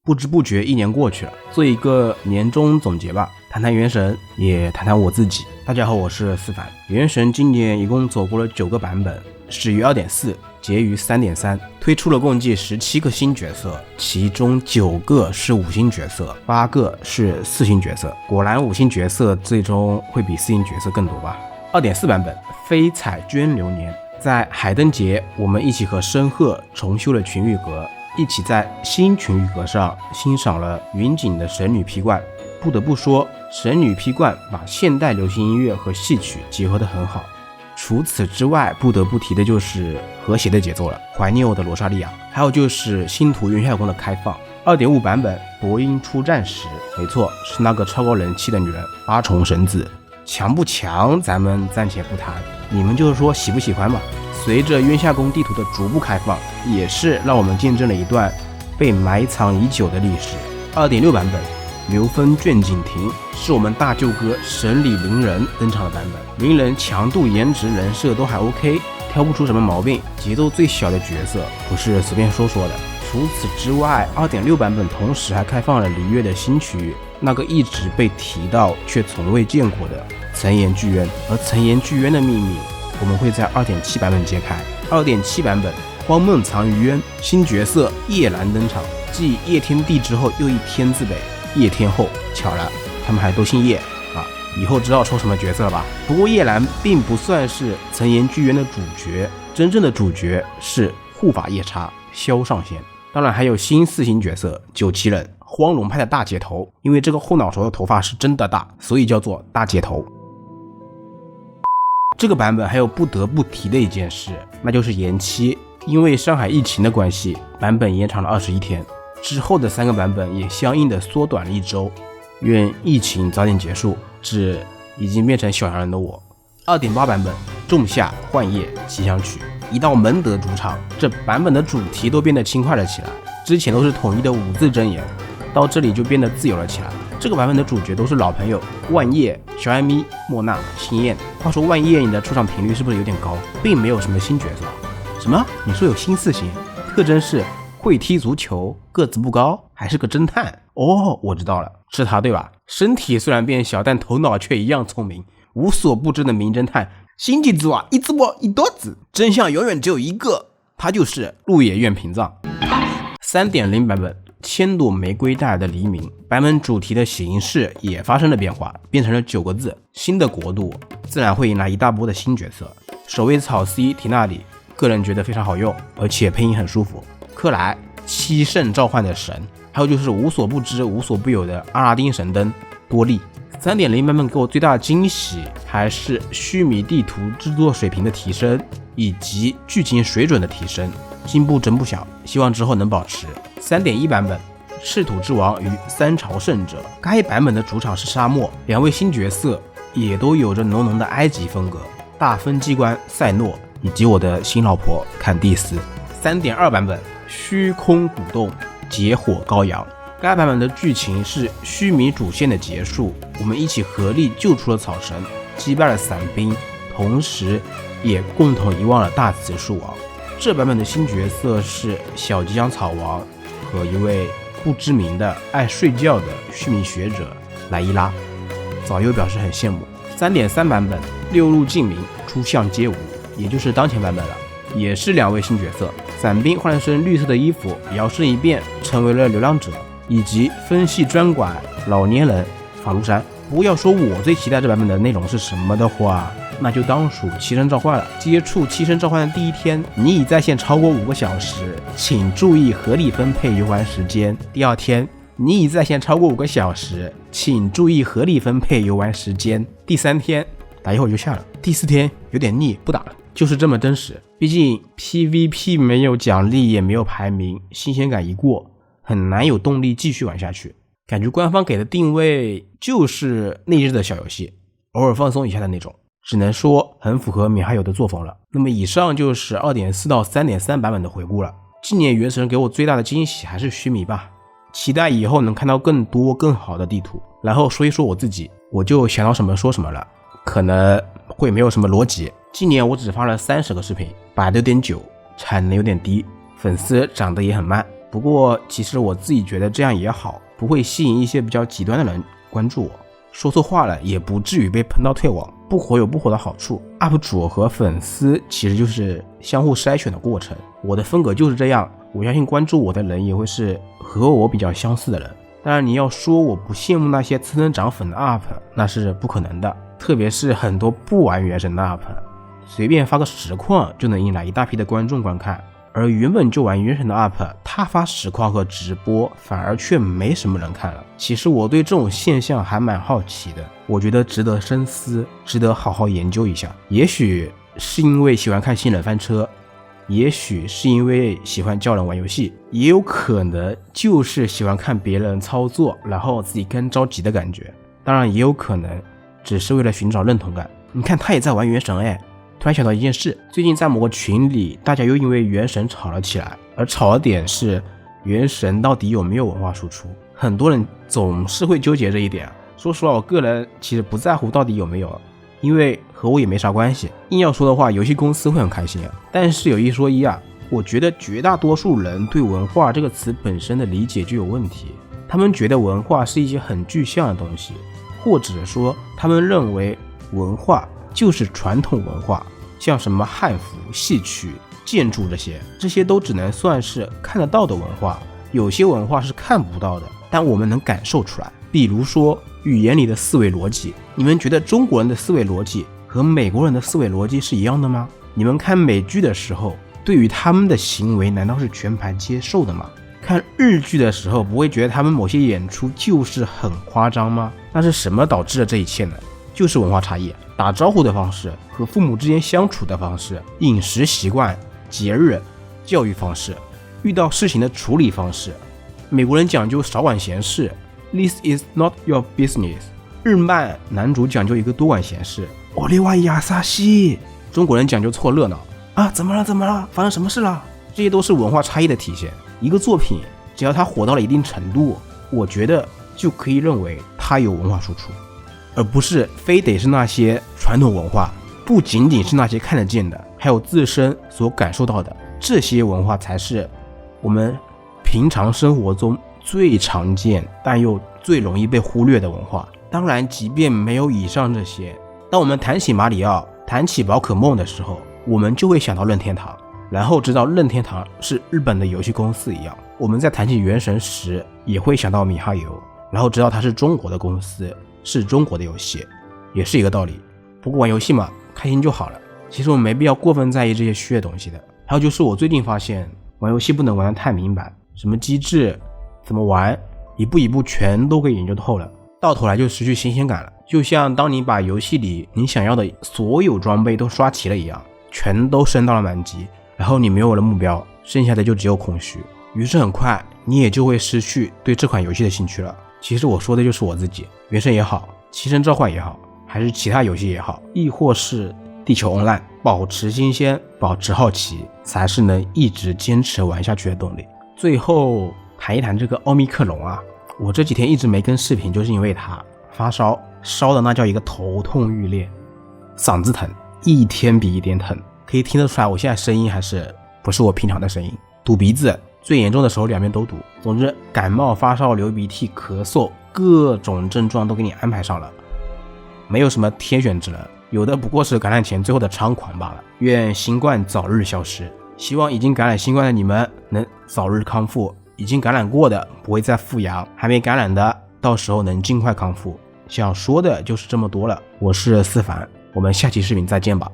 不知不觉1年过去了，做一个年终总结吧，谈谈原神，也谈谈我自己。大家好，我是思凡。原神今年一共走过了9个版本，始于 2.4， 结于 3.3， 推出了共计17个新角色，其中9个是5星角色，8个是4星角色。果然5星角色最终会比4星角色更多吧。2.4 版本飞彩涓流年，在海灯节我们一起和申鹤重修了群玉阁，一起在新群玉阁上欣赏了云锦的神女劈冠。不得不说，神女劈冠把现代流行音乐和戏曲结合得很好。除此之外，不得不提的就是和谐的节奏了，怀念我的罗莎莉亚。还有就是星途云夏宫的开放。2.5 版本博音出战时，没错，是那个超高人气的女人八重神子。强不强咱们暂且不谈，你们就是说喜不喜欢吧。随着渊夏宫地图的逐步开放，也是让我们见证了一段被埋藏已久的历史。2.6 版本流风卷锦亭是我们大舅哥神里灵人登场的版本，灵人强度、颜值、人设都还 OK， 挑不出什么毛病，节奏最小的角色，不是随便说说的。除此之外， 2.6 版本同时还开放了璃月的新区域，那个一直被提到却从未见过的岑岩巨渊。而岑岩巨渊的秘密我们会在 2.7 版本揭开。2.7 版本荒梦藏于渊，新角色叶兰登场，继叶天帝之后又一天字辈，叶天后。巧了，他们还都姓叶啊，以后知道抽什么角色了吧。不过叶兰并不算是岑岩巨渊的主角，真正的主角是护法夜叉萧上仙。当然还有新4星角色九岐人，荒龙派的大姐头，因为这个后脑勺的头发是真的大，所以叫做大姐头。这个版本还有不得不提的一件事，那就是延期。因为上海疫情的关系，版本延长了21天，之后的3个版本也相应的缩短了1周。愿疫情早点结束，致已经变成小洋人的我。2.8 版本仲夏幻夜吉祥曲，一到门德主场，这版本的主题都变得轻快了起来。之前都是统一的5字真言，到这里就变得自由了起来。这个版本的主角都是老朋友，万叶、小艾米、莫娜、星焰。话说万叶你的出场频率是不是有点高？并没有什么新角色。什么？你说有新4星？特征是会踢足球，个子不高，还是个侦探。哦，我知道了，是他对吧？身体虽然变小，但头脑却一样聪明，无所不知的名侦探。新几组啊，一只我一多子，真相永远只有一个，他就是鹿野苑平藏。3.0 版本千朵玫瑰带来的黎明，版本主题的形式也发生了变化，变成了9个字，新的国度，自然会迎来一大波的新角色。首位草 C 提纳里，个人觉得非常好用，而且配音很舒服。克莱7圣召唤的神，还有就是无所不知无所不有的阿拉丁神灯多利。3.0 版本给我最大的惊喜还是须弥地图制作水平的提升，以及剧情水准的提升，进步真不小，希望之后能保持。3.1 版本赤土之王与3朝圣者，该版本的主场是沙漠，2位新角色也都有着浓浓的埃及风格，大分机关赛诺以及我的新老婆坎蒂斯。3.2 版本虚空鼓动劫火羔羊，该版本的剧情是须弥主线的结束，我们一起合力救出了草神，击败了伞兵，同时也共同遗忘了大慈树王。这版本的新角色是小吉祥草王和一位不知名的爱睡觉的须弥学者莱伊拉，早就表示很羡慕。3.3 版本六路镜明出相皆无，也就是当前版本了，也是2位新角色，伞兵换了身绿色的衣服，摇身一变成为了流浪者，以及分系专管老年人法卢山。不过要说我最期待这版本的内容是什么的话，那就当属七声召唤了。接触七声召唤的第1天，你已在线超过5个小时，请注意合理分配游玩时间。第2天，你已在线超过5个小时，请注意合理分配游玩时间。第3天，打一会儿就下了。第4天有点腻，不打了。就是这么真实，毕竟 PVP 没有奖励也没有排名，新鲜感一过，很难有动力继续玩下去。感觉官方给的定位就是内置的小游戏，偶尔放松一下的那种，只能说很符合米哈游的作风了。那么以上就是 2.4 到 3.3 版本的回顾了。今年原神给我最大的惊喜还是须弥吧，期待以后能看到更多更好的地图。然后说一说我自己，我就想到什么说什么了，可能会没有什么逻辑。今年我只发了30个视频，摆的有点久，产能有点低，粉丝涨得也很慢。不过其实我自己觉得这样也好，不会吸引一些比较极端的人关注我，说错话了也不至于被喷到退网。不火有不火的好处， UP 主和粉丝其实就是相互筛选的过程，我的风格就是这样，我相信关注我的人也会是和我比较相似的人。当然你要说我不羡慕那些蹭蹭涨粉的 UP， 那是不可能的，特别是很多不玩原神的 UP， 随便发个实况就能引来一大批的观众观看，而原本就玩原神的 UP， 他发实况和直播反而却没什么人看了。其实我对这种现象还蛮好奇的，我觉得值得深思，值得好好研究一下。也许是因为喜欢看新人翻车，也许是因为喜欢教人玩游戏，也有可能就是喜欢看别人操作然后自己更着急的感觉，当然也有可能只是为了寻找认同感。你看他也在玩原神哎。突然想到一件事，最近在某个群里大家又因为原神吵了起来，而吵的点是原神到底有没有文化输出，很多人总是会纠结这一点。说实话我个人其实不在乎到底有没有，因为和我也没啥关系。硬要说的话，游戏公司会很开心啊。但是有一说一啊，我觉得绝大多数人对文化这个词本身的理解就有问题，他们觉得文化是一些很具象的东西，或者说他们认为文化就是传统文化，像什么汉服、戏曲、建筑这些都只能算是看得到的文化，有些文化是看不到的，但我们能感受出来。比如说语言里的思维逻辑，你们觉得中国人的思维逻辑和美国人的思维逻辑是一样的吗？你们看美剧的时候，对于他们的行为难道是全盘接受的吗？看日剧的时候，不会觉得他们某些演出就是很夸张吗？那是什么导致了这一切呢？就是文化差异，打招呼的方式，和父母之间相处的方式，饮食习惯，节日，教育方式，遇到事情的处理方式。美国人讲究少管闲事， This is not your business。 日漫男主讲究一个多管闲事，我利瓦亚萨西。中国人讲究凑热闹啊，怎么了，发生什么事了？这些都是文化差异的体现。一个作品只要它火到了一定程度，我觉得就可以认为它有文化输出，而不是非得是那些传统文化，不仅仅是那些看得见的，还有自身所感受到的，这些文化才是我们平常生活中最常见但又最容易被忽略的文化。当然即便没有以上这些，当我们谈起马里奥，谈起宝可梦的时候，我们就会想到任天堂，然后知道任天堂是日本的游戏公司一样。我们在谈起原神时也会想到米哈游，然后知道它是中国的公司，是中国的游戏，也是一个道理。不过玩游戏嘛，开心就好了，其实我们没必要过分在意这些虚的东西的。还有就是我最近发现玩游戏不能玩得太明白，什么机制怎么玩，一步一步全都给研究透了，到头来就失去新鲜感了。就像当你把游戏里你想要的所有装备都刷齐了一样，全都升到了满级，然后你没有了目标，剩下的就只有空虚，于是很快你也就会失去对这款游戏的兴趣了。其实我说的就是我自己，原神也好，七声召唤也好，还是其他游戏也好，亦或是地球 online， 保持新鲜，保持好奇，才是能一直坚持玩下去的动力。最后谈一谈这个奥密克戎啊，我这几天一直没更视频，就是因为它发烧，烧的那叫一个头痛欲裂，嗓子疼，一天比一天疼，可以听得出来我现在声音还是不是我平常的声音。堵鼻子，最严重的时候两边都堵。总之感冒、发烧、流鼻涕、咳嗽，各种症状都给你安排上了，没有什么天选之人，有的不过是感染前最后的猖狂罢了。愿新冠早日消失，希望已经感染新冠的你们能早日康复，已经感染过的不会再复阳，还没感染的到时候能尽快康复。想说的就是这么多了，我是思凡，我们下期视频再见吧。